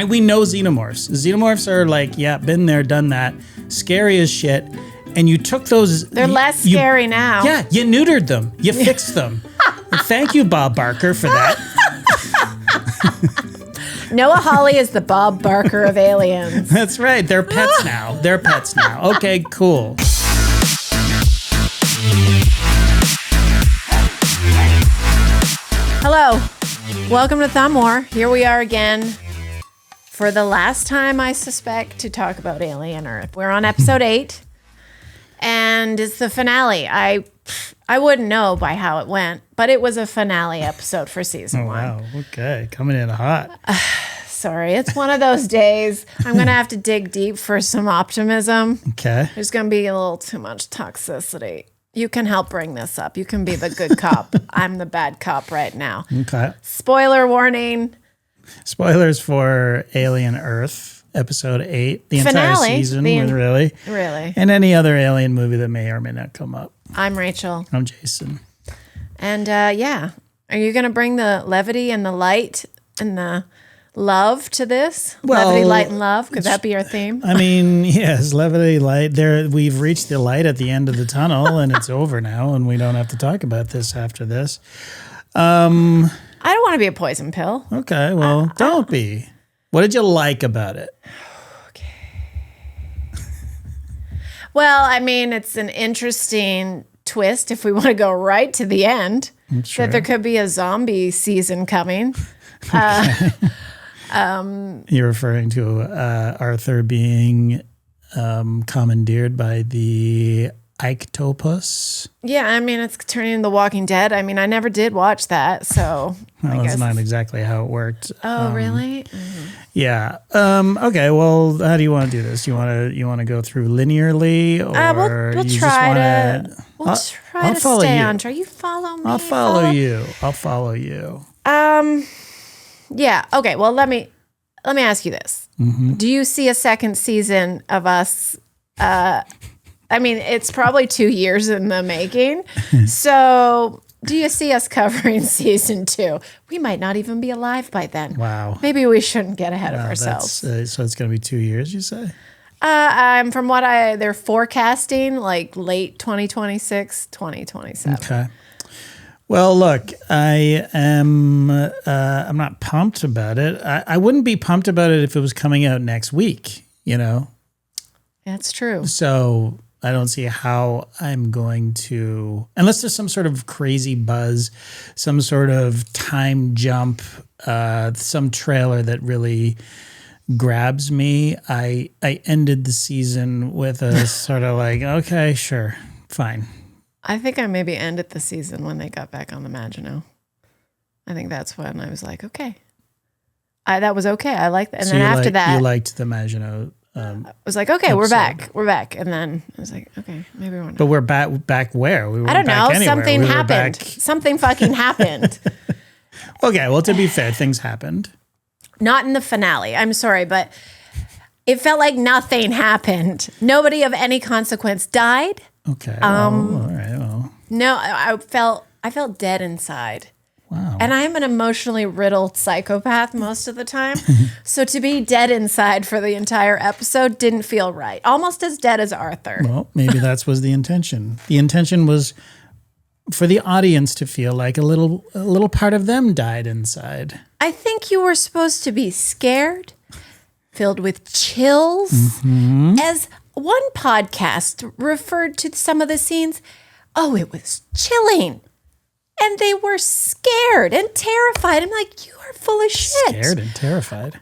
We know xenomorphs. Xenomorphs are like, yeah, been there, done that. Scary as shit. And you took those. They're less scary now. Yeah, you neutered them. You fixed them. Thank you, Bob Barker, for that. Noah Hawley is the Bob Barker of aliens. That's right. They're pets now. Okay, cool. Hello. Welcome to Thumb War. Here we are again for the last time, I suspect, to talk about Alien Earth. We're on episode 8, and it's the finale. I wouldn't know by how it went, but it was a finale episode for season 1. Wow. Okay. Coming in hot. Sorry, it's one of those days. I'm going to have to dig deep for some optimism. Okay. There's going to be a little too much toxicity. You can help bring this up. You can be the good cop. I'm the bad cop right now. Okay. Spoiler warning. Spoilers for Alien Earth, episode 8. The Finale, entire season, really. Really. And any other Alien movie that may or may not come up. I'm Rachel. I'm Jason. And yeah, are you going to bring the levity and the light and the love to this? Well, levity, light, and love? Could that be our theme? I mean, yes, levity, light. There, we've reached the light at the end of the tunnel, and it's over now, and we don't have to talk about this after this. I don't want to be a poison pill. Okay, well, don't be. What did you like about it? Well, I mean, it's an interesting twist if we want to go right to the end. Sure. That there could be a zombie season coming. You're referring to Arthur being commandeered by the Ictopus? Yeah, I mean, it's turning into The Walking Dead. I mean, I never did watch that, so Well, I that's guess. not exactly how it worked. Oh, really? Mm-hmm. Yeah. Okay. Well, how do you want to do this? You want to go through linearly, or we'll you try just to. want We'll try to follow stay you. on track. You follow me. I'll follow you. I'll follow you. Yeah. Okay. Well, let me ask you this: Do you see a second season of us? I mean, it's probably 2 years in the making. So, do you see us covering season 2? We might not even be alive by then. Wow. Maybe we shouldn't get ahead of Wow, ourselves. so it's going to be 2 years, you say? From what they're forecasting, like late 2026, 2027. Okay. Well, look, I'm not pumped about it. I wouldn't be pumped about it if it was coming out next week, you know? That's true. So I don't see how I'm going to, unless there's some sort of crazy buzz, some sort of time jump, some trailer that really grabs me. I ended the season with a sort of like, okay, sure, fine. I think I maybe ended the season when they got back on the Maginot. I think that's when I was like, okay. That was okay. I liked that. And So then after that, you liked the Maginot. I was like, okay, we're back. We're back. And then I was like, okay, maybe we're not. But we're back where? We I don't know. back anywhere. Something We were happened. back- Something fucking happened. Okay, well, to be fair, things happened. Not in the finale. I'm sorry, but it felt like nothing happened. Nobody of any consequence died. Okay, all right, well. No, I felt dead inside. Wow. And I'm an emotionally riddled psychopath most of the time. So to be dead inside for the entire episode didn't feel right. Almost as dead as Arthur. Well, maybe that was the intention. The intention was for the audience to feel like a little part of them died inside. I think you were supposed to be scared, filled with chills. Mm-hmm. As one podcast referred to some of the scenes, oh, it was chilling. And they were scared and terrified. I'm like, you are full of shit. Scared and terrified.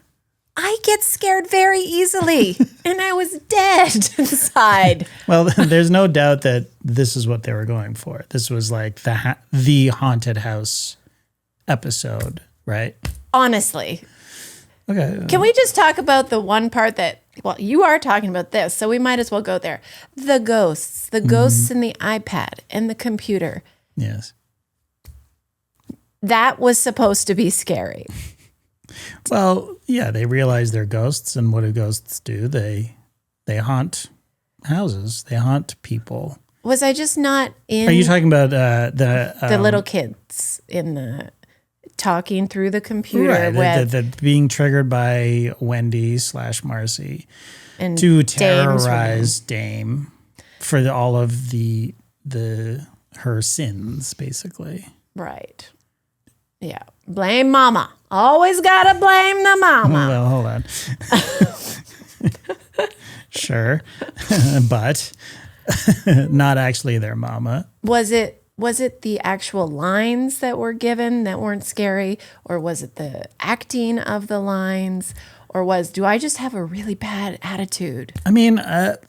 I get scared very easily. And I was dead inside. Well, there's no doubt that this is what they were going for. This was like the haunted house episode, right? Honestly. Okay. Can we just talk about the one part that, well, you are talking about this, so we might as well go there. The ghosts in the iPad and the computer. Yes. That was supposed to be scary. Well, yeah, they realize they're ghosts, and what do ghosts do? They haunt houses. They haunt people. Was I just not in? Are you talking about the little kids in the talking through the computer Right. with The being triggered by Wendy / Marcy and to Dame's terrorize Dame for all of her sins, basically. right. Yeah. Blame mama. Always gotta blame the mama. Well, hold on. Sure. But not actually their mama. Was it the actual lines that were given that weren't scary, or was it the acting of the lines, or do I just have a really bad attitude? I mean,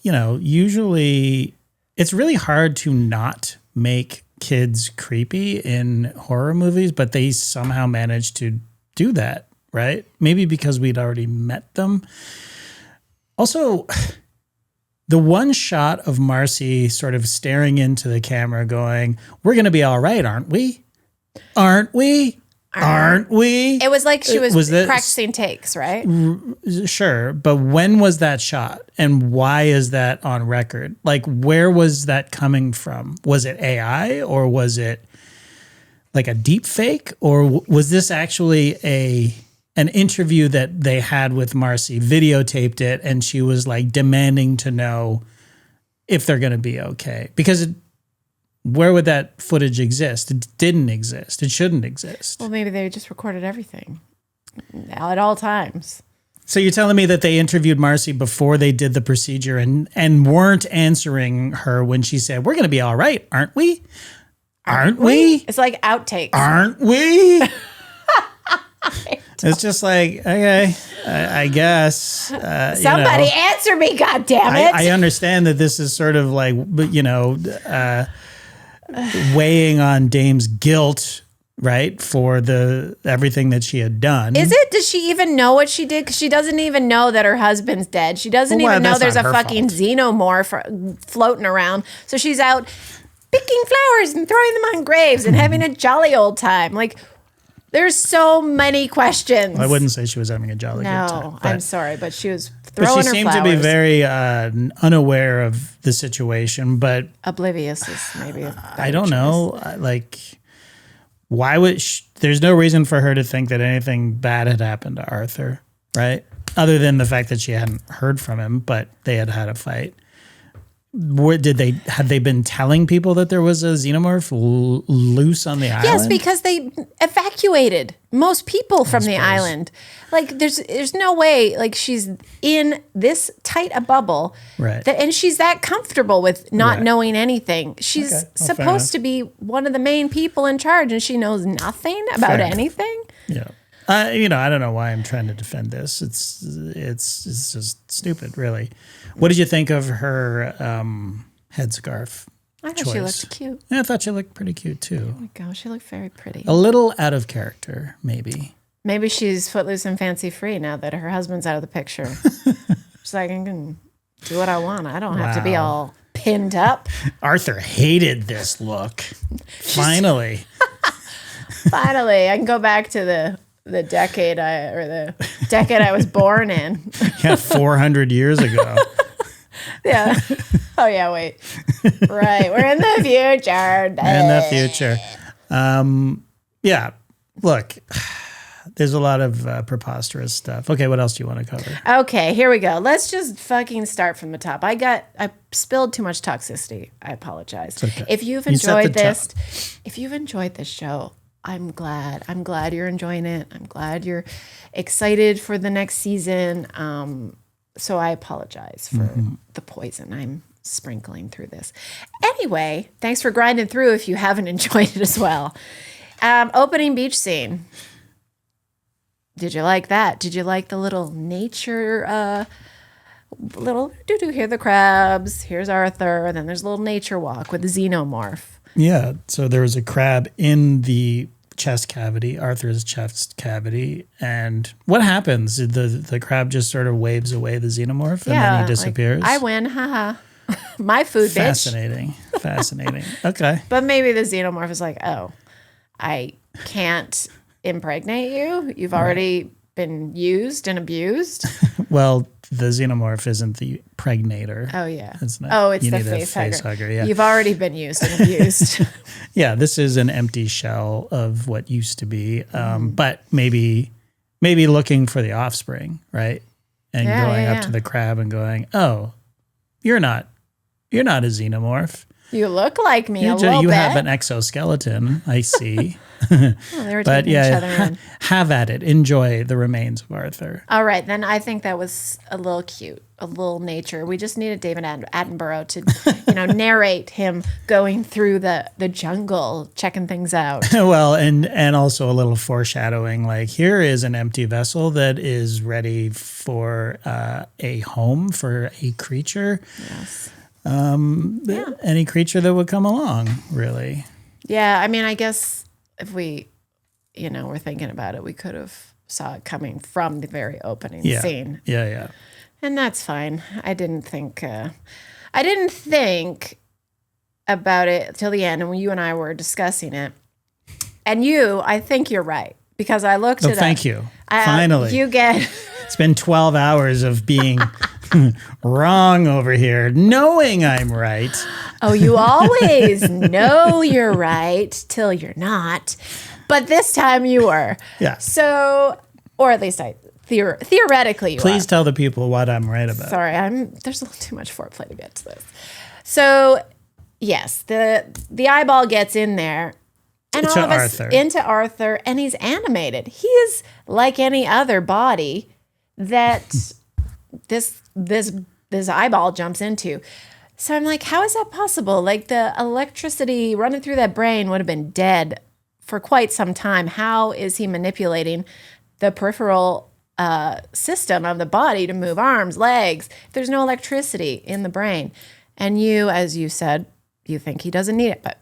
usually it's really hard to not make kids creepy in horror movies, but they somehow managed to do that, right? Maybe because we'd already met them. Also, the one shot of Marcy sort of staring into the camera going, "We're going to be all right, aren't we? Aren't we? Aren't we?" It was like she was practicing takes, right? Sure, but when was that shot, and why is that on record? Like, where was that coming from? Was it AI, or was it like a deep fake, or was this actually an interview that they had with Marcy, videotaped it, and she was like demanding to know if they're going to be okay? Because where would that footage exist? It didn't exist. It shouldn't exist. Well, maybe they just recorded everything at all times. So you're telling me that they interviewed Marcy before they did the procedure and weren't answering her when she said, "We're going to be all right, aren't we? Aren't we? It's like outtakes. Aren't we?" It's just like, okay, I guess. Somebody answer me, goddammit. I understand that this is sort of like, weighing on Dame's guilt, right, for everything that she had done. Is it? Does she even know what she did? Because she doesn't even know that her husband's dead. She doesn't even know there's a fucking xenomorph floating around. So she's out picking flowers and throwing them on graves and having a jolly old time. Like, there's so many questions. I wouldn't say she was having a jolly good time. No, I'm sorry, but she was throwing her flowers. But she seemed to be very unaware of the situation, but oblivious is maybe I don't know. Like, why would there's no reason for her to think that anything bad had happened to Arthur, right? Other than the fact that she hadn't heard from him, but they had a fight. Had they been telling people that there was a xenomorph loose on the island? Yes, because they evacuated most people from the island. Like, there's no way, like, she's in this tight a bubble, right? And she's that comfortable with not knowing anything. She's supposed to be one of the main people in charge, and she knows nothing about anything. Yeah. I don't know why I'm trying to defend this. It's just stupid, really. What did you think of her headscarf? I thought she looked cute. Yeah, I thought she looked pretty cute too. Oh my gosh, she looked very pretty. A little out of character, maybe. Maybe she's footloose and fancy free now that her husband's out of the picture. She's like, I can do what I want. I don't have to be all pinned up. Arthur hated this look. Finally. Finally, I can go back to the decade I was born in. Yeah, 400 years ago. Yeah. Oh yeah, wait. Right. We're in the future. In the future. Yeah. Look, there's a lot of preposterous stuff. Okay, what else do you want to cover? Okay, here we go. Let's just fucking start from the top. I spilled too much toxicity. I apologize. Okay. If you've enjoyed this show, I'm glad. I'm glad you're enjoying it. I'm glad you're excited for the next season. So I apologize for the poison I'm sprinkling through this. Anyway, thanks for grinding through if you haven't enjoyed it as well. Opening beach scene. Did you like that? Did you like the little nature, hear the crabs, here's Arthur, and then there's a little nature walk with the xenomorph. Yeah, so there was a crab in the chest cavity, Arthur's chest cavity, and what happens? The crab just sort of waves away the xenomorph, and then he disappears. Like, I win, haha. My food, Fascinating. Fascinating. Okay. But maybe the xenomorph is like, oh, I can't impregnate you. You've already been used and abused. Well, the xenomorph isn't the pregnator. Oh, yeah. It's not. Oh, it's you the need face a face hugger. hugger. Yeah. You've already been used and abused. Yeah, this is an empty shell of what used to be, but maybe looking for the offspring, right? And going up to the crab and going, "Oh, you're not a xenomorph. You look like me a little bit. You have an exoskeleton, I see." Well, they were But taking each other in. have at it. Enjoy the remains of Arthur. All right, then I think that was a little cute, a little nature. We just needed David Attenborough to, narrate him going through the jungle, checking things out. Well, and also a little foreshadowing, like here is an empty vessel that is ready for a home for a creature. Yes. Any creature that would come along, really. Yeah, I mean, I guess if we, were thinking about it, we could have saw it coming from the very opening scene. Yeah. And that's fine. I didn't think about it till the end, and when you and I were discussing it. And I think you're right, because I looked at it. Thank you. Finally. You get... It's been 12 hours of being wrong over here, knowing I'm right. Oh, you always know you're right till you're not. But this time you were. Yeah. So, or at least theoretically you Please tell the people what I'm right about. Sorry, there's a little too much foreplay to get to this. So, yes, the eyeball gets in there. And all of us into Arthur, and he's animated. He is like any other body that this eyeball jumps into. So I'm like, how is that possible? Like the electricity running through that brain would have been dead for quite some time. How is he manipulating the peripheral system of the body to move arms, legs, if there's no electricity in the brain? And you, as you said, you think he doesn't need it, but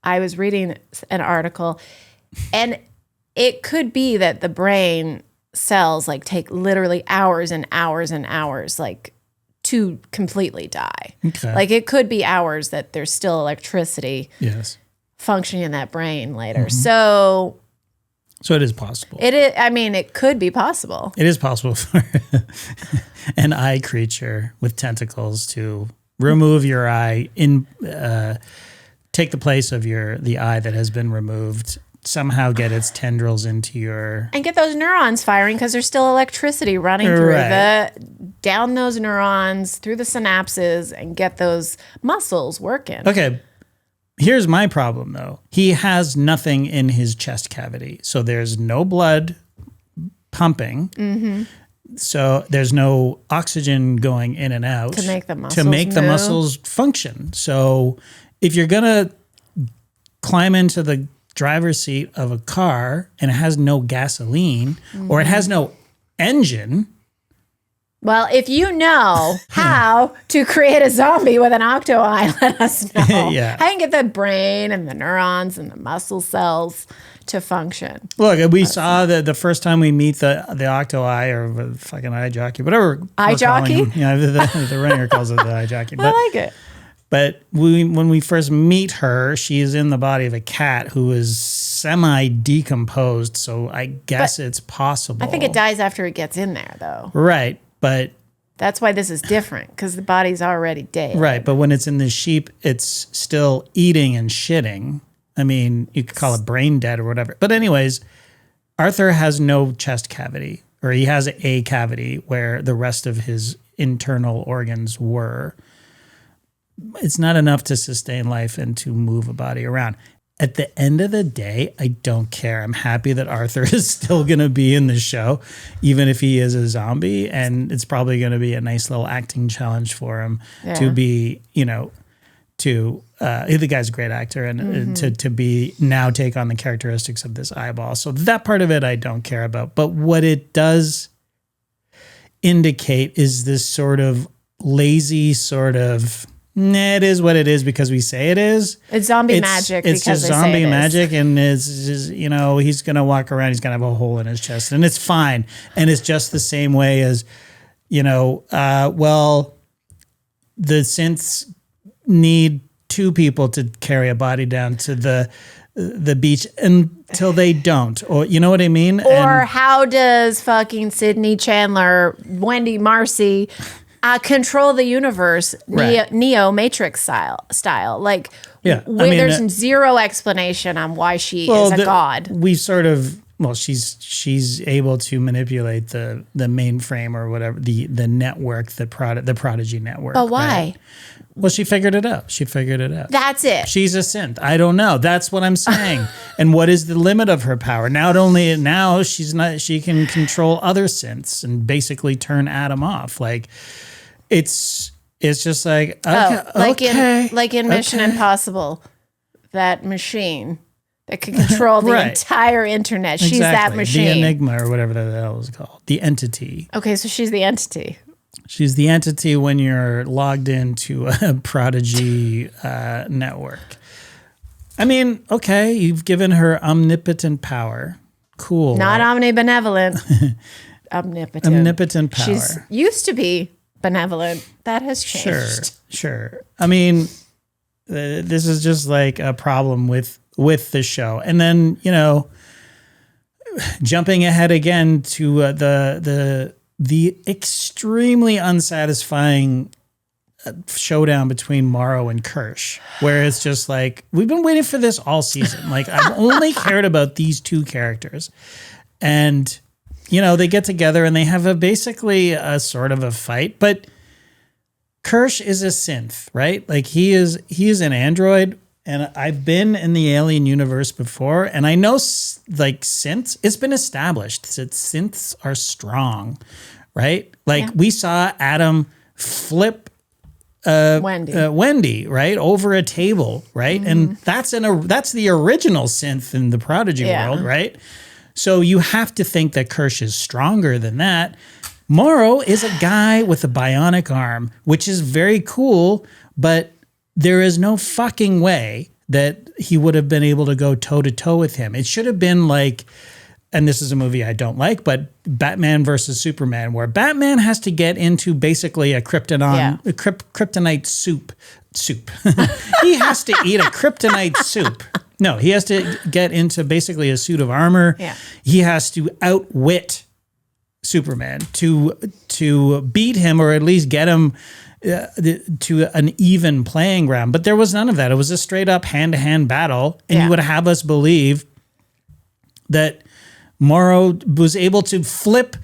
I was reading an article, and it could be that the brain cells take literally hours and hours and hours, to completely die. Okay. It could be hours that there's still electricity functioning in that brain later. So it is possible. It is. I mean, it could be possible. It is possible for an eye creature with tentacles to remove your eye take the place of the eye that has been removed, somehow get its tendrils into your... And get those neurons firing, because there's still electricity running through down those neurons, through the synapses, and get those muscles working. Okay, here's my problem, though. He has nothing in his chest cavity, so there's no blood pumping. Mm-hmm. So there's no oxygen going in and out to make the muscles function. So if you're going to climb into the driver's seat of a car and it has no gasoline or it has no engine. Well, if you know how to create a zombie with an octo eye, let us know. Yeah. How you can get the brain and the neurons and the muscle cells to function. Look, we saw the first time we meet the octo eye or the fucking eye jockey, whatever. Eye jockey? Yeah, the ringer calls it the eye jockey. But, I like it. But when we first meet her, she is in the body of a cat who is semi-decomposed, so I guess it's possible. I think it dies after it gets in there, though. Right, but... That's why this is different, because the body's already dead. Right, but when it's in the sheep, it's still eating and shitting. I mean, you could call it brain dead or whatever. But anyways, Arthur has no chest cavity, or he has a cavity where the rest of his internal organs were. It's not enough to sustain life and to move a body around. At the end of the day, I don't care. I'm happy that Arthur is still going to be in the show, even if he is a zombie. And it's probably going to be a nice little acting challenge for him to be, the guy's a great actor and to be now take on the characteristics of this eyeball. So that part of it I don't care about. But what it does indicate is this sort of lazy sort of... It is what it is because we say it is. It's zombie magic. It's just zombie magic, and it's just, he's gonna walk around. He's gonna have a hole in his chest, and it's fine. And it's just the same way as, the synths need two people to carry a body down to the the beach until they don't, or you know what I mean? Or how does fucking Sydney Chandler, Wendy Marcy control the universe, Right. Neo Matrix style? Like, there's zero explanation on why she is a god. We sort of, she's able to manipulate the mainframe or whatever, the network, the Prodigy network. But why? Right? Well, she figured it out. That's it. She's a synth. I don't know. That's what I'm saying. And what is the limit of her power? Now she can control other synths and basically turn Adam off. Like it's just like, like in Mission Impossible, that machine that can control the entire internet. She's that machine. The Enigma or whatever the hell is called. The entity. Okay, so she's the entity. She's the entity when you're logged into a Prodigy network. I mean, okay, you've given her omnipotent power. Cool. Not omnibenevolent. Omnipotent. Omnipotent power. She's used to be benevolent. That has changed. Sure. I mean, this is just like a problem with the show. And then, jumping ahead again to the extremely unsatisfying showdown between Morrow and Kersh, where it's just like, we've been waiting for this all season. Like, I've only cared about these two characters. And, they get together and they have basically a sort of a fight. But Kersh is a synth, right? Like, he is an android. And I've been in the alien universe before, and I know like synths, it's been established that synths are strong, right? Like we saw Adam flip Wendy, right, over a table, right? And that's the original synth in the Prodigy world, right? So you have to think that Kersh is stronger than that. Morrow is a guy with a bionic arm, which is very cool, but there is no fucking way that he would have been able to go toe-to-toe with him. It should have been like, and this is a movie I don't like, but Batman versus Superman, where Batman has to get into basically a kryptonite soup. He has to eat a kryptonite soup. No, he has to get into basically a suit of armor. Yeah. He has to outwit Superman to beat him, or at least get him to an even playing ground. But there was none of that. It was a straight up hand-to-hand battle. And you would have us believe that Morrow was able to flip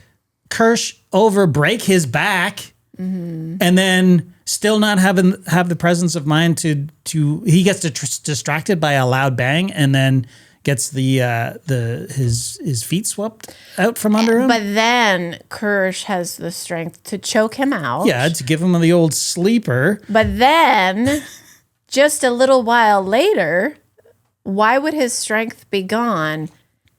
Kersh over, break his back, and then still not have the presence of mind to he gets distracted by a loud bang and then gets his feet swept out from under him. But then Kersh has the strength to choke him out. Yeah, to give him the old sleeper. But then, just a little while later, why would his strength be gone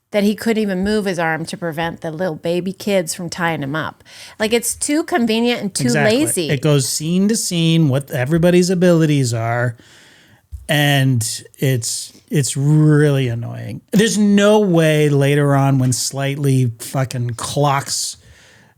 that he couldn't even move his arm to prevent the little baby kids from tying him up? Like, it's too convenient and too lazy. It goes scene to scene, what everybody's abilities are, and it's really annoying. There's no way later on when Slightly fucking clocks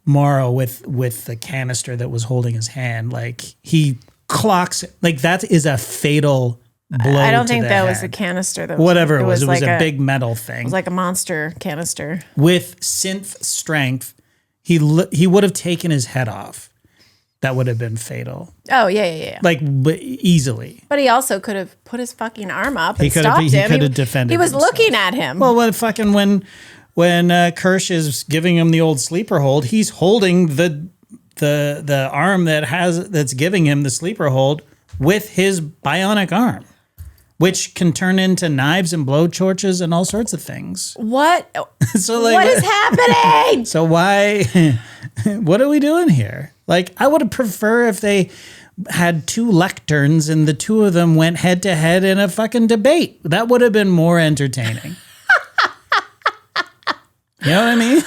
Morrow with the canister that was holding his hand, like he clocks, like that is a fatal blow. I don't think that head. was a canister. That Whatever it was a big metal thing. It was like a monster canister. With synth strength, he would have taken his head off. That would have been fatal. Oh, yeah. Like, easily. But he also could have put his fucking arm up and stopped him. He could have defended He was himself. looking at him. Well, when Kersh is giving him the old sleeper hold, he's holding the arm that's giving him the sleeper hold with his bionic arm, which can turn into knives and blowtorches and all sorts of things. What? So like, what is happening? So why? What are we doing here? Like, I would have preferred if they had two lecterns and the two of them went head to head in a fucking debate. That would have been more entertaining. You know what I mean?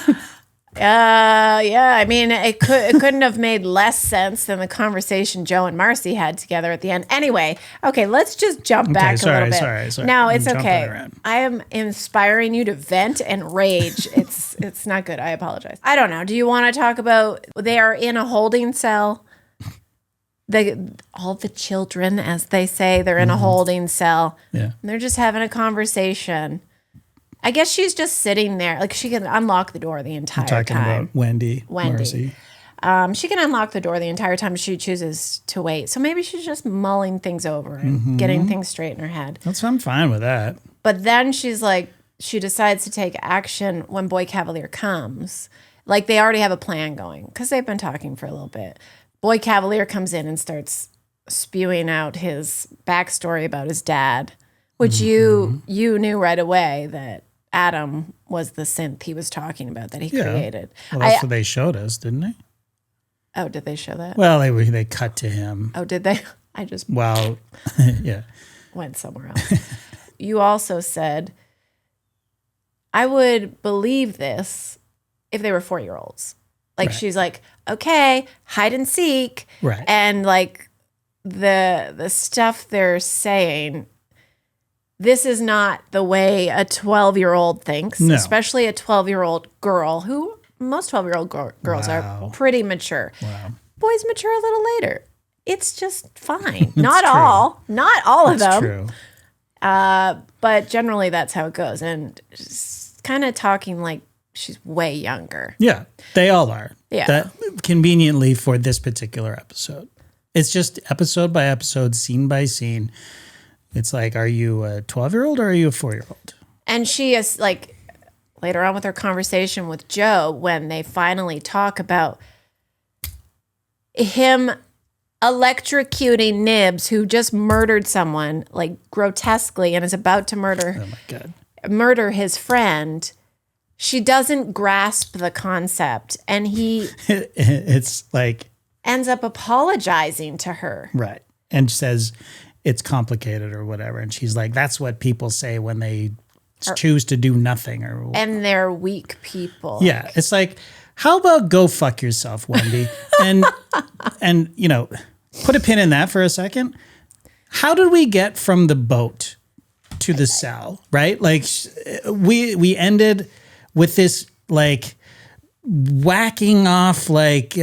Yeah. I mean, it couldn't have made less sense than the conversation Joe and Marcy had together at the end. Anyway, okay, let's just jump back a little bit. Sorry. No, it's okay. I am inspiring you to vent and rage. It's not good. I apologize. I don't know. Do you want to talk about they are in a holding cell? all the children, as they say, they're in a holding cell. Yeah. And they're just having a conversation. I guess she's just sitting there. Like, she can unlock the door the entire Talking time. about Wendy. Marcy. She can unlock the door the entire time she chooses to wait. So maybe she's just mulling things over and getting things straight in her head. I'm fine with that. But then she's like, she decides to take action when Boy Cavalier comes. Like, they already have a plan going because they've been talking for a little bit. Boy Cavalier comes in and starts spewing out his backstory about his dad, which you knew right away that Adam was the synth he was talking about that he created. Well, that's what they showed us, didn't they? Oh, did they show that? Well, they cut to him. Oh, did they? I just yeah. went somewhere else. You also said, I would believe this if they were 4-year-olds. Like, she's like, okay, hide and seek. Right. And like the stuff they're saying, this is not the way a 12-year-old thinks, especially a 12-year-old girl who most 12-year-old girls are pretty mature. Wow. Boys mature a little later. It's just fine. Not all of them. True. But generally that's how it goes. And kind of talking like she's way younger. Yeah, they all are. Yeah. That conveniently for this particular episode. It's just episode by episode, scene by scene. It's like, are you a 12-year-old or are you a 4-year-old? And she is like, later on with her conversation with Joe, when they finally talk about him electrocuting Nibs, who just murdered someone, like, grotesquely, and is about to murder his friend. She doesn't grasp the concept, and he it's like ends up apologizing to her. Right. And says it's complicated or whatever. And she's like, that's what people say when they choose to do nothing. And they're weak people. Yeah. It's like, how about go fuck yourself, Wendy? and you know, put a pin in that for a second. How did we get from the boat to the cell, right? Like, we ended with this, like, whacking off, like,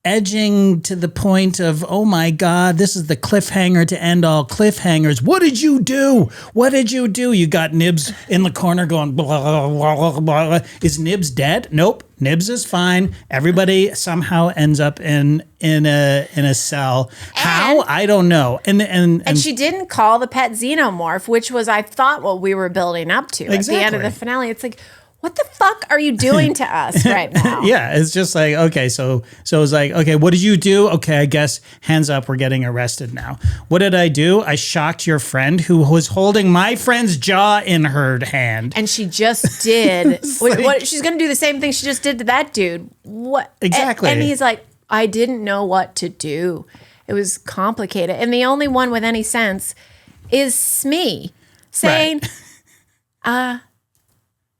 edging to the point of, oh my God, this is the cliffhanger to end all cliffhangers. What did you do? What did you do? You got Nibs in the corner going, blah, blah, blah, blah. Is Nibs dead? Nope. Nibs is fine. Everybody somehow ends up in a cell. How? I don't know. And she didn't call the pet xenomorph, which was, I thought, what we were building up to at the end of the finale. It's like, what the fuck are you doing to us right now? Yeah, it's just like, okay, so it's like, okay, what did you do? Okay, I guess hands up, we're getting arrested now. What did I do? I shocked your friend who was holding my friend's jaw in her hand. And she just did. What she's going to do the same thing she just did to that dude. What? Exactly. And he's like, I didn't know what to do. It was complicated. And the only one with any sense is Smee saying,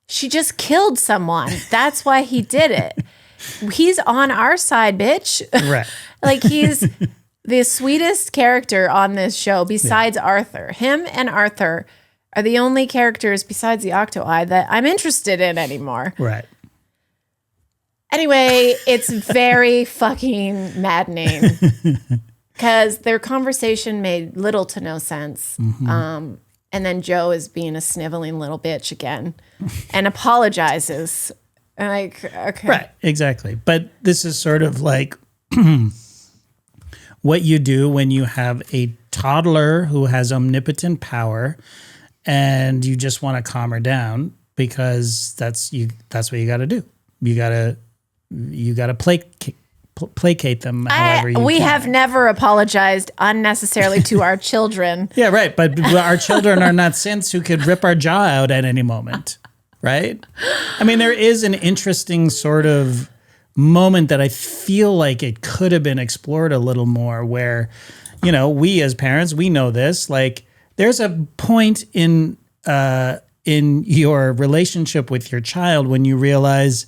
she just killed someone. That's why he did it. He's on our side, bitch. Right. Like, he's the sweetest character on this show besides Arthur. Him and Arthur are the only characters besides the Octo-Eye that I'm interested in anymore. Right. Anyway, it's very fucking maddening because their conversation made little to no sense. Mm-hmm. And then Joe is being a sniveling little bitch again and apologizes. And like, okay. Right, exactly. But this is sort of like what you do when you have a toddler who has omnipotent power and you just want to calm her down because that's what you got to do. You got to placate them however you we can. have never apologized unnecessarily to our children. Yeah, right. But our children are not synths who could rip our jaw out at any moment, right? I mean, there is an interesting sort of moment that I feel like it could have been explored a little more where, you know, we as parents, we know this, like there's a point in your relationship with your child when you realize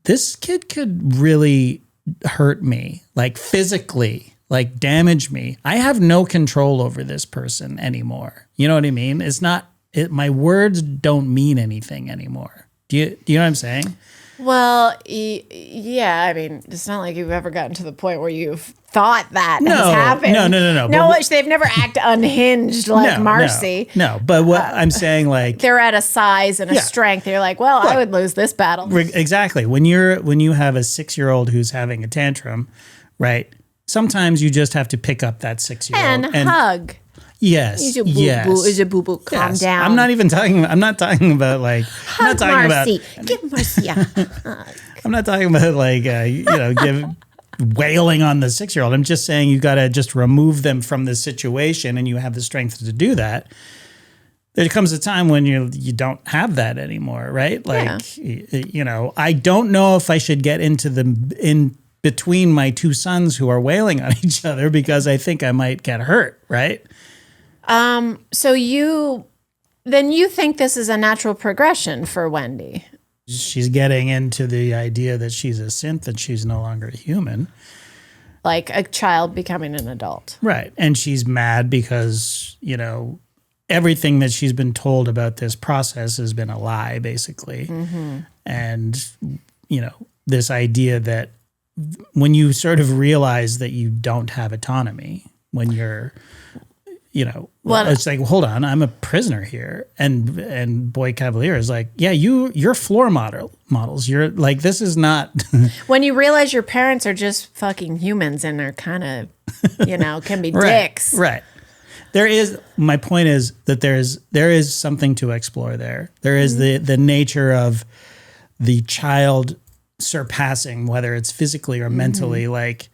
this kid could really hurt me, like physically, like damage me. I have no control over this person anymore. You know what I mean? It's not, my words don't mean anything anymore. Do you know what I'm saying? Well, yeah. I mean, it's not like you've ever gotten to the point where you've thought that has happened. No. No, they've never acted unhinged like Marcy. No, but what I'm saying, like, they're at a size and a strength. You're like, well, I would lose this battle. Exactly. When you have a 6-year-old who's having a tantrum, right? Sometimes you just have to pick up that 6-year-old and hug. Yes. Is your boo boo? Calm down. I'm not talking about like. Hug Marcy. Give Marcy a hug. I'm not talking about like wailing on the 6-year-old. I'm just saying you got to just remove them from the situation, and you have the strength to do that. There comes a time when you don't have that anymore, right? Like I don't know if I should get in between my two sons who are wailing on each other because I think I might get hurt, right? So you think this is a natural progression for Wendy? She's getting into the idea that she's a synth and she's no longer a human. Like a child becoming an adult. Right. And she's mad because, everything that she's been told about this process has been a lie, basically. Mm-hmm. And, this idea that when you sort of realize that you don't have autonomy, when you're, it's like, hold on, I'm a prisoner here. And Boy Cavalier is like, yeah, you're floor models. You're like, this is not. When you realize your parents are just fucking humans and are kind of, can be dicks. Right. My point is that there is something to explore there. There is the nature of the child surpassing, whether it's physically or mentally, like,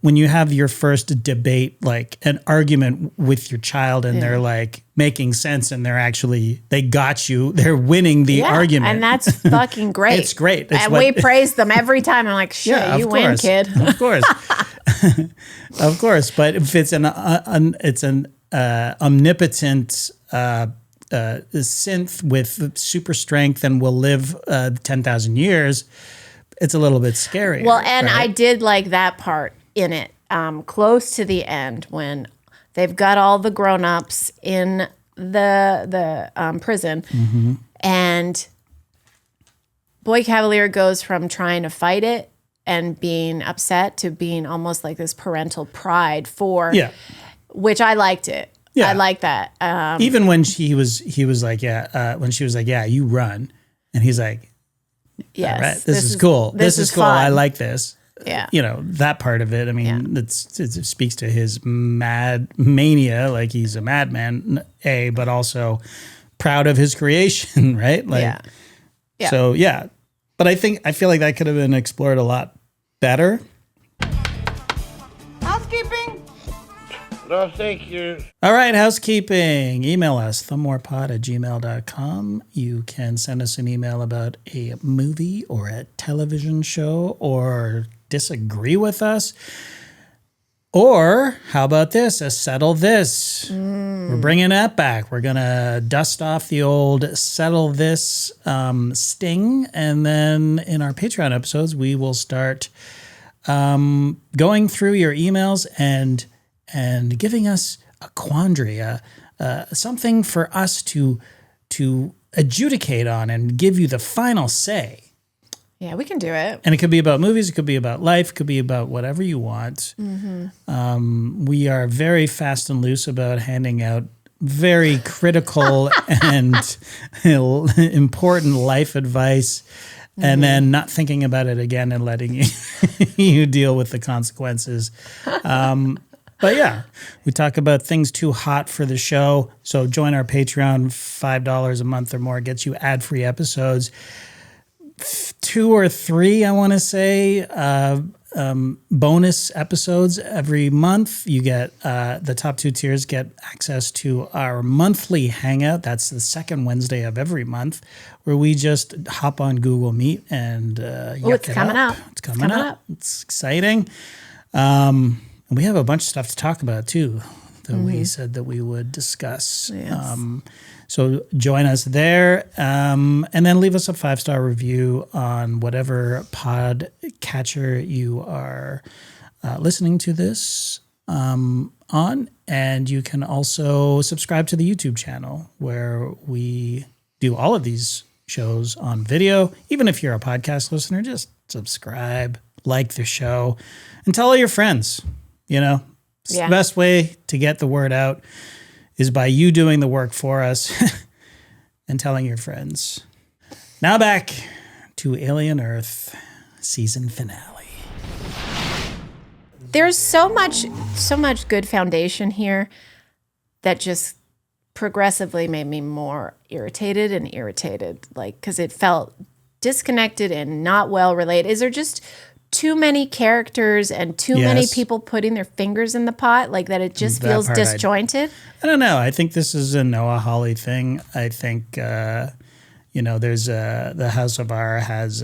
when you have your first debate, like an argument with your child and they're like making sense and they got you, they're winning the argument. And that's fucking great. It's great. And we praise them every time. I'm like, shit, you win, kid. Of course. Of course. But if it's an omnipotent synth with super strength and will live 10,000 years, it's a little bit scary. Well, and I did like that part in it, close to the end when they've got all the grown-ups in the prison, and Boy Cavalier goes from trying to fight it and being upset to being almost like this parental pride for, which I liked it. Yeah. I like that. Even when he was like, when she was like, yeah, you run, and he's like, yes, right. This is cool. This is cool. Fun. I like this. Yeah. That part of it. I mean, it speaks to his mad mania. Like he's a madman, but also proud of his creation, right? Like, yeah. So yeah, but I feel like that could have been explored a lot better. Housekeeping. No, thank you. All right, housekeeping. Email us, themorepod@gmail.com. You can send us an email about a movie or a television show or disagree with us. Or how about this? A settle this. We're bringing that back. We're going to dust off the old settle this sting. And then in our Patreon episodes, we will start going through your emails and giving us a quandary, something for us to adjudicate on and give you the final say. Yeah, we can do it. And it could be about movies, it could be about life, it could be about whatever you want. We are very fast and loose about handing out very critical and important life advice, and then not thinking about it again and letting you deal with the consequences. But yeah, we talk about things too hot for the show. So join our Patreon, $5 a month or more gets you ad-free episodes. 2 or 3, I want to say, bonus episodes every month. You get the top 2 tiers get access to our monthly hangout. That's the second Wednesday of every month, where we just hop on Google Meet and it's coming up. It's coming up. It's exciting. And we have a bunch of stuff to talk about too that we said that we would discuss. Yes. So join us there, and then leave us a 5-star review on whatever podcatcher you are listening to this on. And you can also subscribe to the YouTube channel where we do all of these shows on video. Even if you're a podcast listener, just subscribe, like the show, and tell all your friends. You know, it's the best way to get the word out is by you doing the work for us and telling your friends. Now back to Alien Earth season finale. There's so much good foundation here that just progressively made me more irritated, like, because it felt disconnected and not well related. Is there just too many characters and too many people putting their fingers in the pot, like that it just feels disjointed? I don't know. I think this is a Noah Hawley thing. I think, there's the House of R has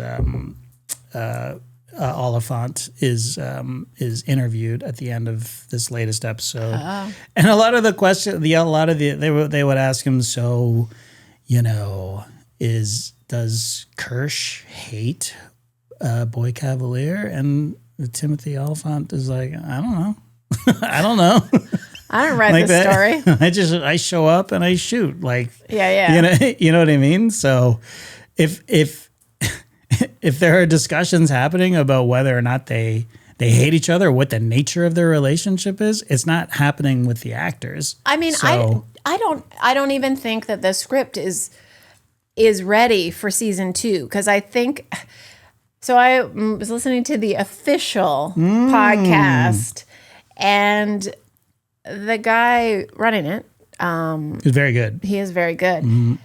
Oliphant is interviewed at the end of this latest episode, and a lot of the question, they would ask him, so, does Kersh hate Boy Cavalier? And Timothy Oliphant is like, I don't know. I don't know. I don't write the story. I show up and I shoot. Like, yeah. You know what I mean? So if there are discussions happening about whether or not they hate each other, what the nature of their relationship is, it's not happening with the actors. I mean, so, I don't even think that the script is ready for season 2, because I think. So I was listening to the official podcast, and the guy running it, he's very good. He is very good.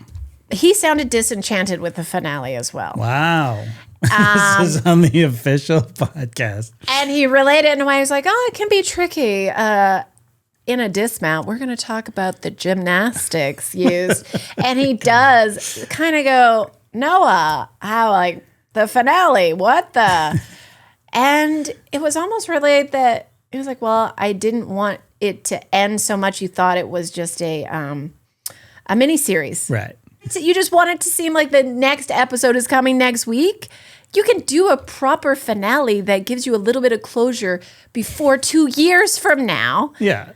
He sounded disenchanted with the finale as well. Wow. This is on the official podcast. And he relayed it in a way, he was like, it can be tricky. In a dismount, we're going to talk about the gymnastics used. And he does kind of go, Noah, how, like, the finale, what the? And it was almost relayed that it was like, well, I didn't want it to end so much you thought it was just a miniseries. Right. You just want it to seem like the next episode is coming next week. You can do a proper finale that gives you a little bit of closure before 2 years from now. Yeah.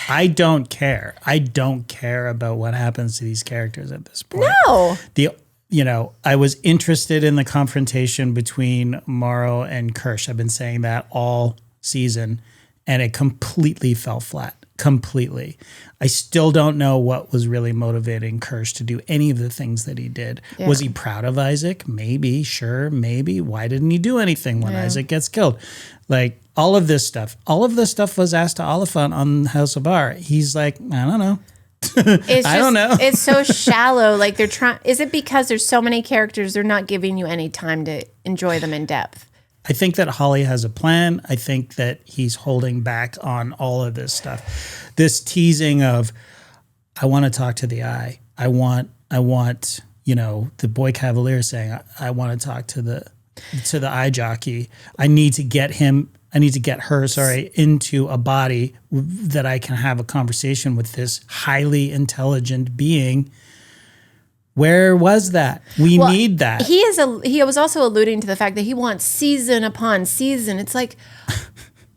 I don't care. I don't care about what happens to these characters at this point. No. I was interested in the confrontation between Morrow and Kersh. I've been saying that all season, and it completely fell flat. Completely. I still don't know what was really motivating Kersh to do any of the things that he did. Yeah. Was he proud of Isaac? Maybe, sure, maybe. Why didn't he do anything when Isaac gets killed? Like, all of this stuff was asked to Oliphant on House of R. He's like, I don't know. I don't know. It's so shallow. Like, they're trying. Is it because there's so many characters, they're not giving you any time to enjoy them in depth? I think that Hawley has a plan. I think that he's holding back on all of this stuff. This teasing of, I want to talk to the eye. I want, the Boy Cavalier saying, I want to talk to the eye jockey. I need to get her into a body that I can have a conversation with this highly intelligent being. Where was that? We need that. He was also alluding to the fact that he wants season upon season. It's like,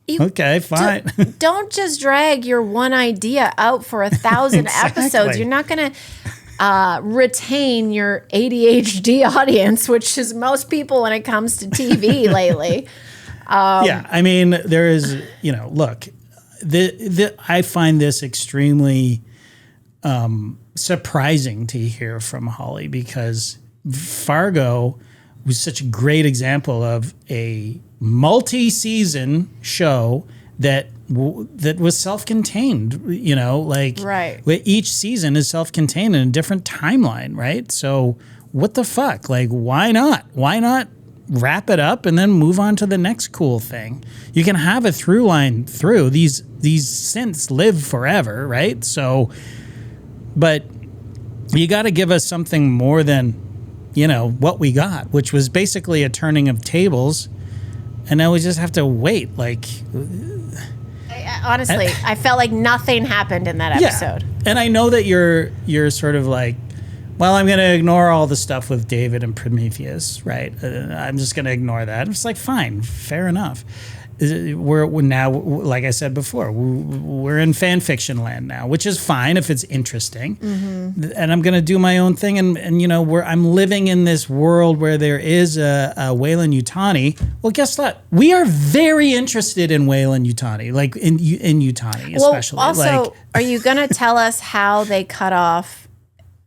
okay, fine. Don't just drag your one idea out for 1,000 episodes. You're not going to retain your ADHD audience, which is most people when it comes to TV lately. I mean, there is, look, I find this extremely surprising to hear from Hawley, because Fargo was such a great example of a multi-season show that was self-contained, right. Each season is self-contained in a different timeline, right? So what the fuck? Like, why not? Why not wrap it up and then move on to the next cool thing? You can have a through line through. These synths live forever, right? So, but you got to give us something more than, what we got, which was basically a turning of tables. And now we just have to wait. Like, honestly, I felt like nothing happened in that episode. And I know that you're sort of like, well, I'm going to ignore all the stuff with David and Prometheus, right? I'm just going to ignore that. It's like, fine, fair enough. We're now, like I said before, we're in fan fiction land now, which is fine if it's interesting. And I'm going to do my own thing. And you know, I'm living in this world where there is a Weyland-Yutani. Well, guess what? We are very interested in Weyland-Yutani, like in Yutani especially. Well, also, like, are you going to tell us how they cut off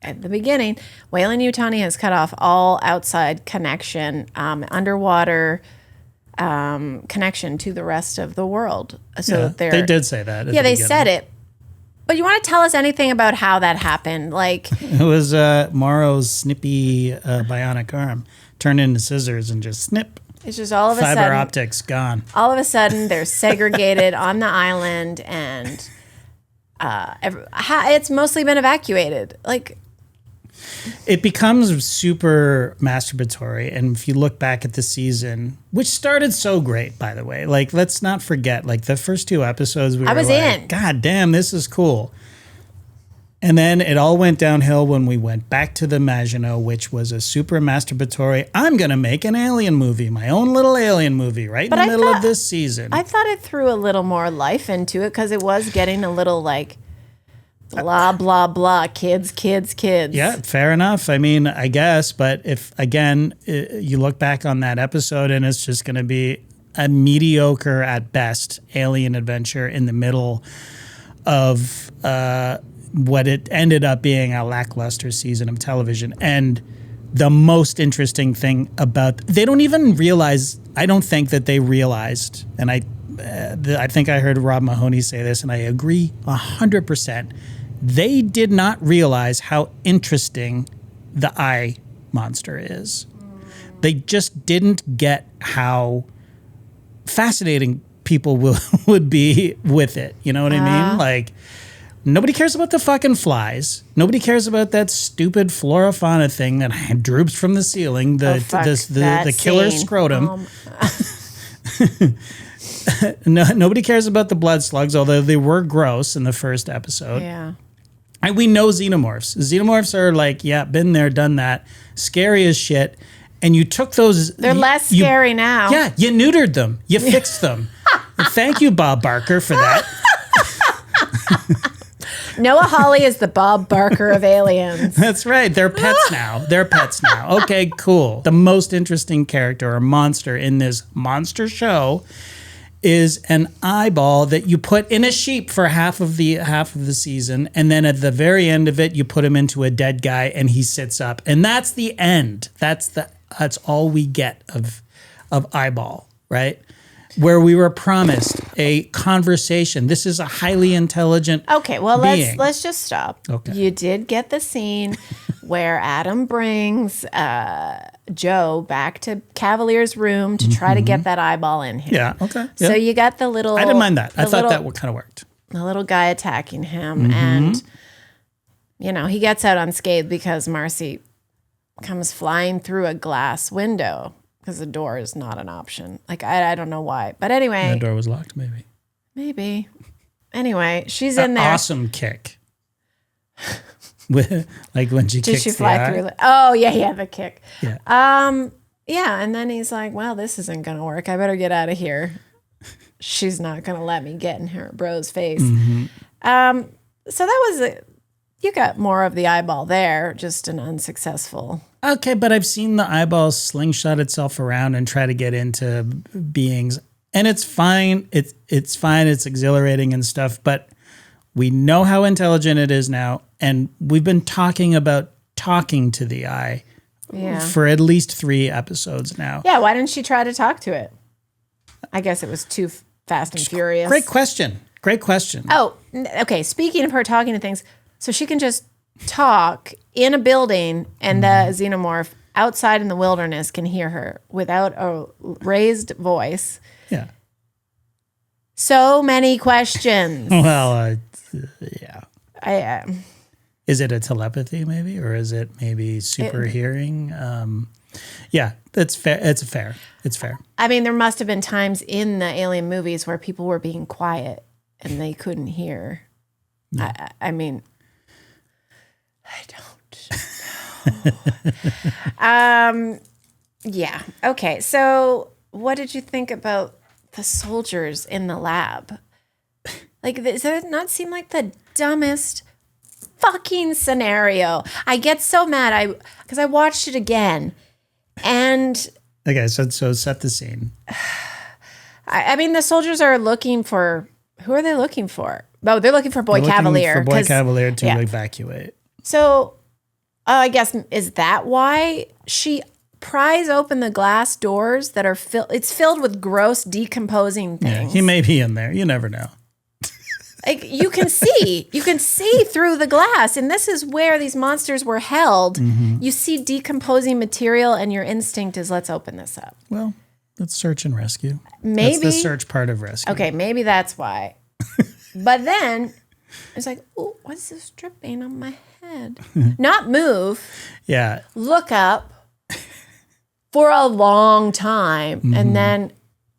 at the beginning? Weyland-Yutani has cut off all outside connection, underwater connection to the rest of the world. So they did say that. Yeah, they said it. But you want to tell us anything about how that happened? Like, it was Morrow's snippy bionic arm turned into scissors and just snip. It's just all of a Fiber sudden, optics gone. all of a sudden, they're segregated on the island, and it's mostly been evacuated. Like, it becomes super masturbatory. And if you look back at the season, which started so great, by the way, like, let's not forget, like, the first 2 episodes, I was like, in. God damn, this is cool. And then it all went downhill when we went back to the Maginot, which was a super masturbatory, I'm going to make an alien movie, my own little alien movie right in the middle of this season. I thought it threw a little more life into it because it was getting a little like, blah, blah, blah, kids. Yeah, fair enough. I mean, I guess, but if, again, you look back on that episode and it's just going to be a mediocre at best alien adventure in the middle of what it ended up being a lackluster season of television. And the most interesting thing about, they don't even realize, I don't think that they realized, and I think I heard Rob Mahoney say this, and I agree 100%. They did not realize how interesting the eye monster is. They just didn't get how fascinating people would be with it. You know what I mean? Like, nobody cares about the fucking flies. Nobody cares about that stupid flora fauna thing that droops from the ceiling. The killer scrotum. Nobody cares about the blood slugs, although they were gross in the first episode. Yeah. And we know xenomorphs. Xenomorphs are like, yeah, been there, done that. Scary as shit. And you took those. They're less scary now. Yeah, you neutered them. You fixed them. Thank you, Bob Barker, for that. Noah Hawley is the Bob Barker of aliens. That's right. They're pets now. Okay, cool. The most interesting character or monster in this monster show is an eyeball that you put in a sheep for half of the season, and then at the very end of it, you put him into a dead guy, and he sits up, and that's the end. That's all we get of eyeball, right? Where we were promised a conversation. This is a highly intelligent. Okay, well being. let's just stop. Okay. You did get the scene where Adam brings Joe back to Cavalier's room to try to get that eyeball in him. Yeah. Okay. So yeah. you got the little. I didn't mind that. I thought that kind of worked. The little guy attacking him, and he gets out unscathed because Marcy comes flying through a glass window. Because the door is not an option. Like, I don't know why. But anyway. The door was locked, maybe. Maybe. Anyway, she's in there. Awesome kick. Like when she kicks Did she fly through? Oh, yeah, the kick. Yeah. Yeah, and then he's like, well, this isn't going to work. I better get out of here. She's not going to let me get in her bro's face. So that was it. You got more of the eyeball there, just an unsuccessful. Okay, but I've seen the eyeball slingshot itself around and try to get into beings, and it's fine. It's fine. It's exhilarating and stuff, but we know how intelligent it is now, and we've been talking about talking to the eye for at least 3 episodes now. Yeah, why didn't she try to talk to it? I guess it was too fast and furious. Great question. Oh, okay. Speaking of her talking to things, so she can just talk in a building, and the xenomorph outside in the wilderness can hear her without a raised voice. Yeah. So many questions. Well, yeah. Is it a telepathy maybe, or is it maybe super hearing? Yeah, that's fair. It's fair. I mean, there must have been times in the alien movies where people were being quiet and they couldn't hear. No. I mean, I don't know. Yeah. Okay. So, what did you think about the soldiers in the lab? Like, does that not seem like the dumbest fucking scenario? I get so mad because I watched it again, and Okay, so set the scene. I mean, the soldiers are looking for, who are they looking for? Oh, they're looking for Boy They're looking Cavalier. for Boy Cavalier to yeah. evacuate. So, I guess, is that why she pries open the glass doors that are filled? It's filled with gross, decomposing Yeah, things. he may be in there. You never know. Like, you can see through the glass, and this is where these monsters were held. Mm-hmm. You see decomposing material, and your instinct is, let's open this up. Well, that's search and rescue. Maybe That's the search part of rescue. Okay, maybe that's why. But then it's like, oh, what's this dripping on my head? Not move. Yeah. Look up for a long time, and then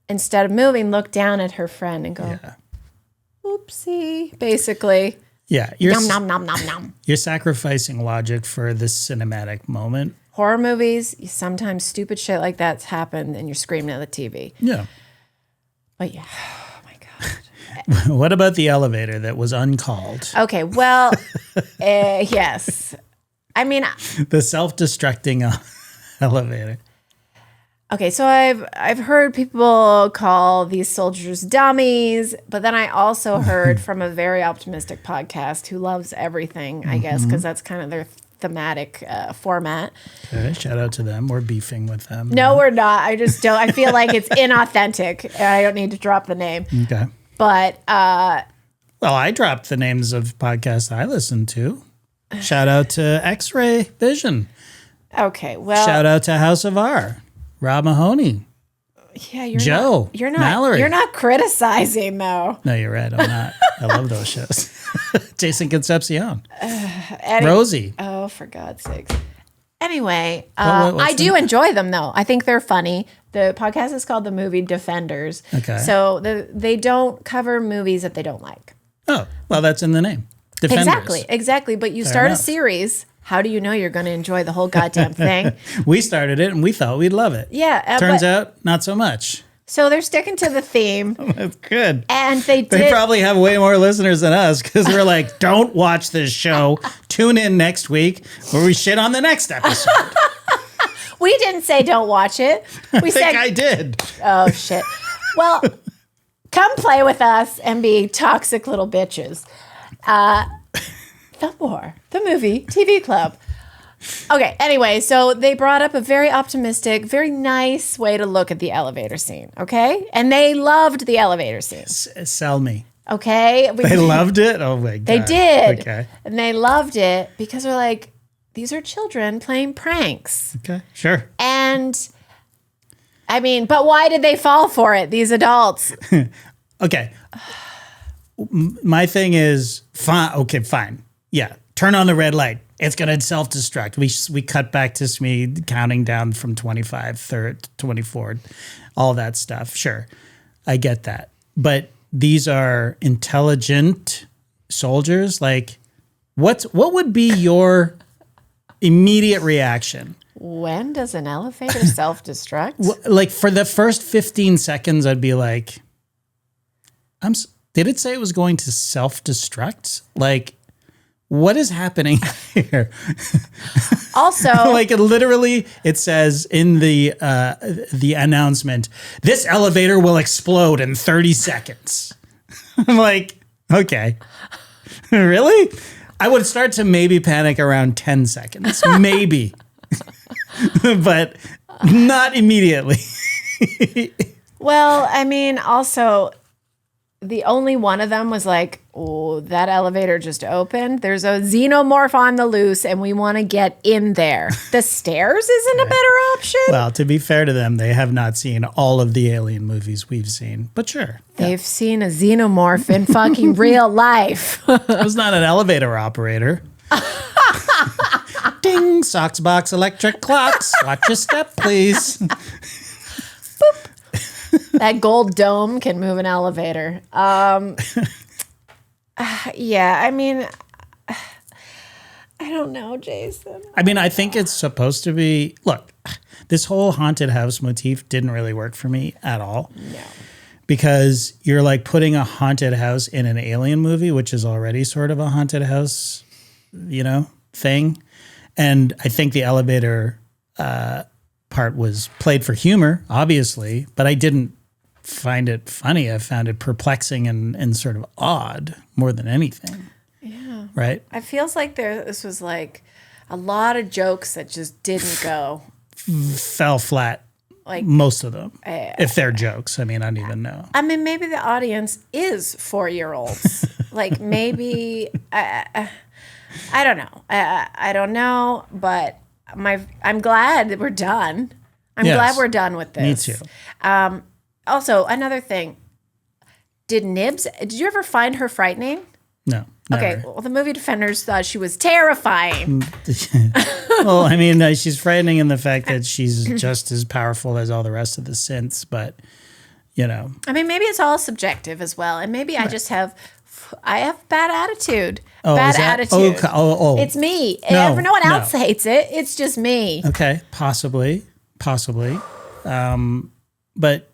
instead of moving, look down at her friend and go, oopsie, basically. Yeah. Nom, nom, nom, nom, nom. You're sacrificing logic for this cinematic moment. Horror movies, sometimes stupid shit like that's happened, and you're screaming at the TV. Yeah. But yeah, oh my God. What about the elevator that was uncalled? Okay, well, yes. I mean, The self-destructing elevator. okay, so I've heard people call these soldiers dummies, but then I also heard from a very optimistic podcast who loves everything, I guess, because that's kind of their thematic format. Okay, shout out to them. We're beefing with them. No, we're not. I just don't. I feel like it's inauthentic, and I don't need to drop the name. Okay. But Well, I dropped the names of podcasts I listened to. Shout out to X-Ray Vision. okay, well, Shout out to House of R. Rob Mahoney. yeah, you're Joe. Not, you're not. Mallory. You're not criticizing though. No, you're right. I'm not. I love those shows. Jason Concepcion. Any- Rosie. Oh, for God's sakes. Anyway, what's I do enjoy them, though. I think they're funny. The podcast is called The Movie Defenders. Okay. So they don't cover movies that they don't like. Oh, well, that's in the name. Defenders. Exactly. But you start enough. a series. How do you know you're going to enjoy the whole goddamn thing? We started it and we thought we'd love it. Yeah. Turns out, not so much. So they're sticking to the theme. That's good. And they They probably have way more listeners than us because we're like, don't watch this show. Tune in next week where we shit on the next episode. We didn't say don't watch it. We I said, think I did. oh, shit. Well, come play with us and be toxic little bitches. The movie TV club. Okay, anyway, so they brought up a very optimistic, very nice way to look at the elevator scene, okay? And they loved the elevator scene, Sell me. okay? They loved it? Oh my God. They did. Okay. And they loved it because they're like, these are children playing pranks. Okay. Sure. And, I mean, but why did they fall for it, these adults? Okay. My thing is, fine. Okay, fine. Yeah. Turn on the red light. It's going to self-destruct. We cut back to me counting down from 25, 30, 24, all that stuff. Sure. I get that. But these are intelligent soldiers. Like, what would be your immediate reaction? When does an elevator self-destruct? Like, for the first 15 seconds, I'd be like, did it say it was going to self-destruct? Like, what is happening here? Also, Like, literally, it says in the announcement, this elevator will explode in 30 seconds. I'm like, okay, really? I would start to maybe panic around 10 seconds, maybe, but not immediately. well, I mean, also, the only one of them was like, oh, that elevator just opened. There's a xenomorph on the loose, and we want to get in there. The stairs isn't a better option. Well, to be fair to them, they have not seen all of the Alien movies we've seen, but sure. They've seen a xenomorph in fucking real life. I was not an elevator operator. Ding, socks box, electric clocks. Watch your step, please. That gold dome can move an elevator. Yeah, I mean, I don't know, Jason. I mean, I think it's supposed to be. Look, this whole haunted house motif didn't really work for me at all. No. Because you're like putting a haunted house in an alien movie, which is already sort of a haunted house, thing. And I think the elevator part was played for humor, obviously, but I didn't find it funny. I found it perplexing and sort of odd more than anything. Yeah. Right? It feels like this was like a lot of jokes that just didn't go. Fell flat. Like most of them, if they're jokes. I mean, I don't even know. I mean, maybe the audience is 4-year-olds. Like maybe, I don't know. I don't know, but I'm glad that we're done. I'm glad we're done with this. Me too. Also, another thing. Did you ever find her frightening? No. Never. Okay, well, the movie defenders thought she was terrifying. Well, I mean, she's frightening in the fact that she's just as powerful as all the rest of the synths, but, I mean, maybe it's all subjective as well, and maybe I just have bad attitude. Bad attitude. Oh. It's me. No one else hates it. It's just me. Okay, possibly. But,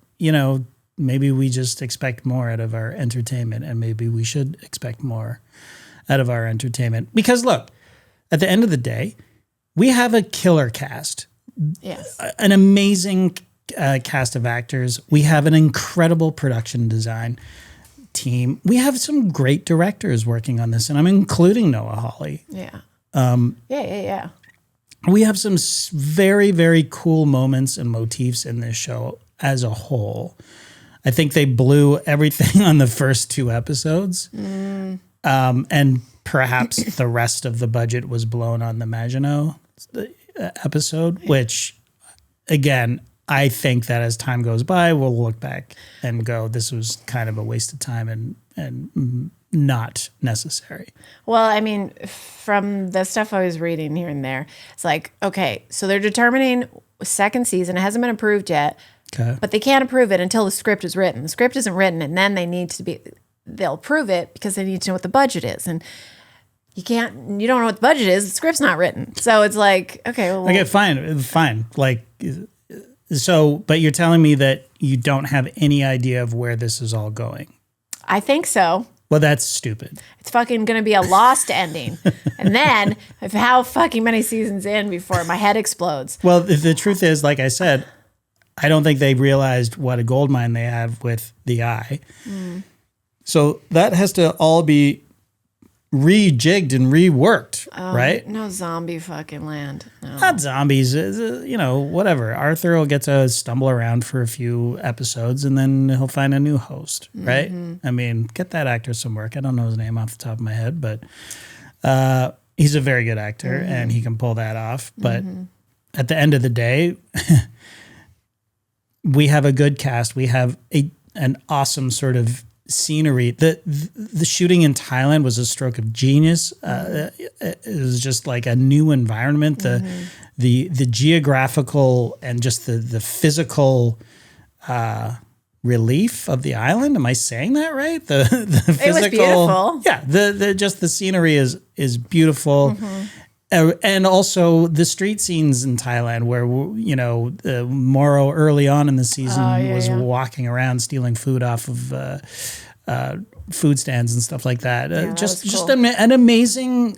maybe we just expect more out of our entertainment, and maybe we should expect more out of our entertainment. Because look, at the end of the day, we have a killer cast. Yes. An amazing cast of actors. We have an incredible production design team. We have some great directors working on this, and I'm including Noah Hawley. Yeah. Yeah. We have some very, very cool moments and motifs in this show as a whole. I think they blew everything on the first 2 episodes. And perhaps the rest of the budget was blown on the Maginot episode, which, again, I think that as time goes by, we'll look back and go, this was kind of a waste of time and not necessary. Well, I mean, from the stuff I was reading here and there, it's like, okay, so they're determining second season. It hasn't been approved yet. Okay. But they can't approve it until the script is written. The script isn't written, and then they'll approve it because they need to know what the budget is. And you don't know what the budget is. The script's not written. So it's like, okay, well. Okay, fine. Like, so, but you're telling me that you don't have any idea of where this is all going. I think so. Well, that's stupid. It's fucking going to be a lost ending. And then, how fucking many seasons in before my head explodes? Well, the truth is, like I said, I don't think they realized what a goldmine they have with the eye. So that has to all be rejigged and reworked, right? No zombie fucking land. No. Not zombies, whatever. Arthur will get to stumble around for a few episodes and then he'll find a new host, right? I mean, get that actor some work. I don't know his name off the top of my head, but he's a very good actor and he can pull that off. But at the end of the day, we have a good cast. We have an awesome sort of scenery. The shooting in Thailand was a stroke of genius. It was just like a new environment. The geographical and just the physical relief of the island. Am I saying that right? The physical. It was beautiful. Yeah. The scenery is beautiful. And also the street scenes in Thailand where, Morrow early on in the season was walking around stealing food off of food stands and stuff like that. Just an amazing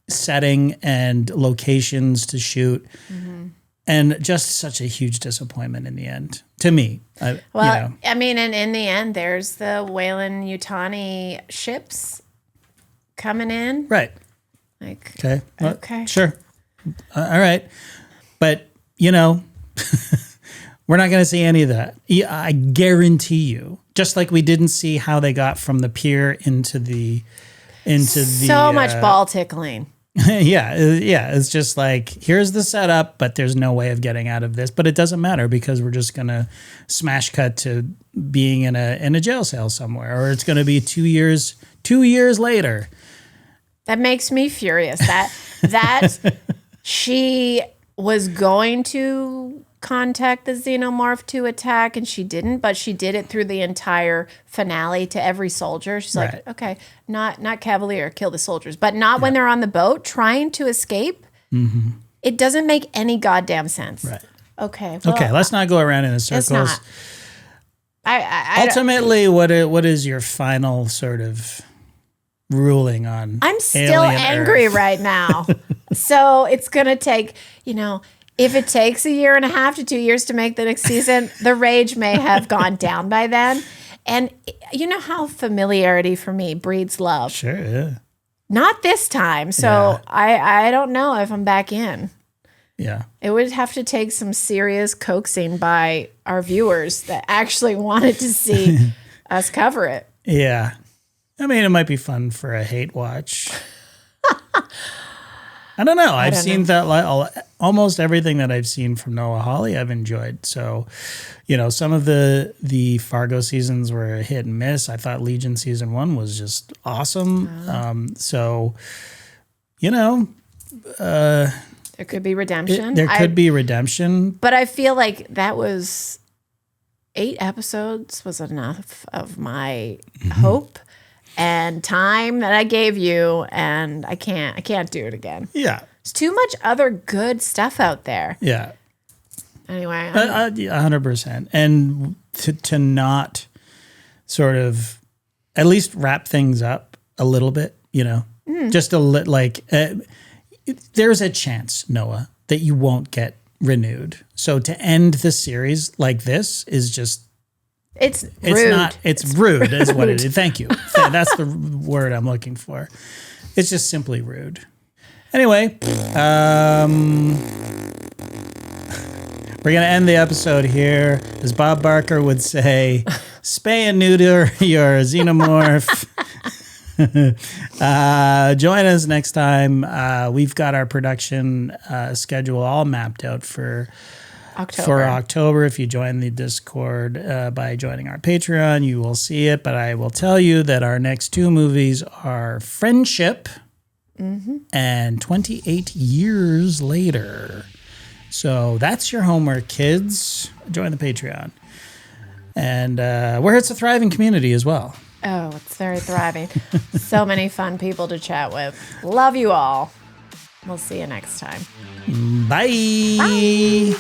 setting and locations to shoot. And just such a huge disappointment in the end to me. I mean, and in the end, there's the Weyland-Yutani ships coming in. Right. Like, okay. Sure. All right. But, we're not going to see any of that. I guarantee you. Just like we didn't see how they got from the pier into the so much ball tickling. Yeah. It's just like, here's the setup, but there's no way of getting out of this. But it doesn't matter because we're just going to smash cut to being in a jail cell somewhere, or it's going to be 2 years later. That makes me furious that she was going to contact the xenomorph to attack, and she didn't, but she did it through the entire finale to every soldier. She's Right. like, okay, not Cavalier, kill the soldiers, but not when they're on the boat trying to escape. Mm-hmm. It doesn't make any goddamn sense. Right. Okay. Well, Okay, let's not go around in circles. it's not. I Ultimately, what is your final sort of ruling on? I'm still Alien angry Earth? right now. So it's going to take, if it takes 1.5 to 2 years to make the next season, the rage may have gone down by then. And you know how familiarity for me breeds love. Sure, yeah. Not this time. So I don't know if I'm back in. Yeah. It would have to take some serious coaxing by our viewers that actually wanted to see us cover it. Yeah. I mean, it might be fun for a hate watch. I don't know. I've seen that almost everything that I've seen from Noah Hawley, I've enjoyed. So, some of the Fargo seasons were a hit and miss. I thought Legion season 1 was just awesome. There could be redemption. There could be redemption. But I feel like that was 8 episodes was enough of my hope and time that I gave you, and I can't do it again. Yeah. There's too much other good stuff out there. Yeah. Anyway, 100%. And to not sort of at least wrap things up a little bit, just there's a chance, Noah, that you won't get renewed. So to end the series like this is just it's rude. It's rude is what it is. Thank you. That's the word I'm looking for. It's just simply rude. Anyway, we're going to end the episode here. As Bob Barker would say, spay and neuter your xenomorph. Join us next time. We've got our production schedule all mapped out for October. If you join the Discord by joining our Patreon, you will see it. But I will tell you that our next 2 movies are Friendship and 28 Years Later. So that's your homework, kids. Join the Patreon. And where it's a thriving community as well. Oh, it's very thriving. So many fun people to chat with. Love you all. We'll see you next time. Bye. Bye.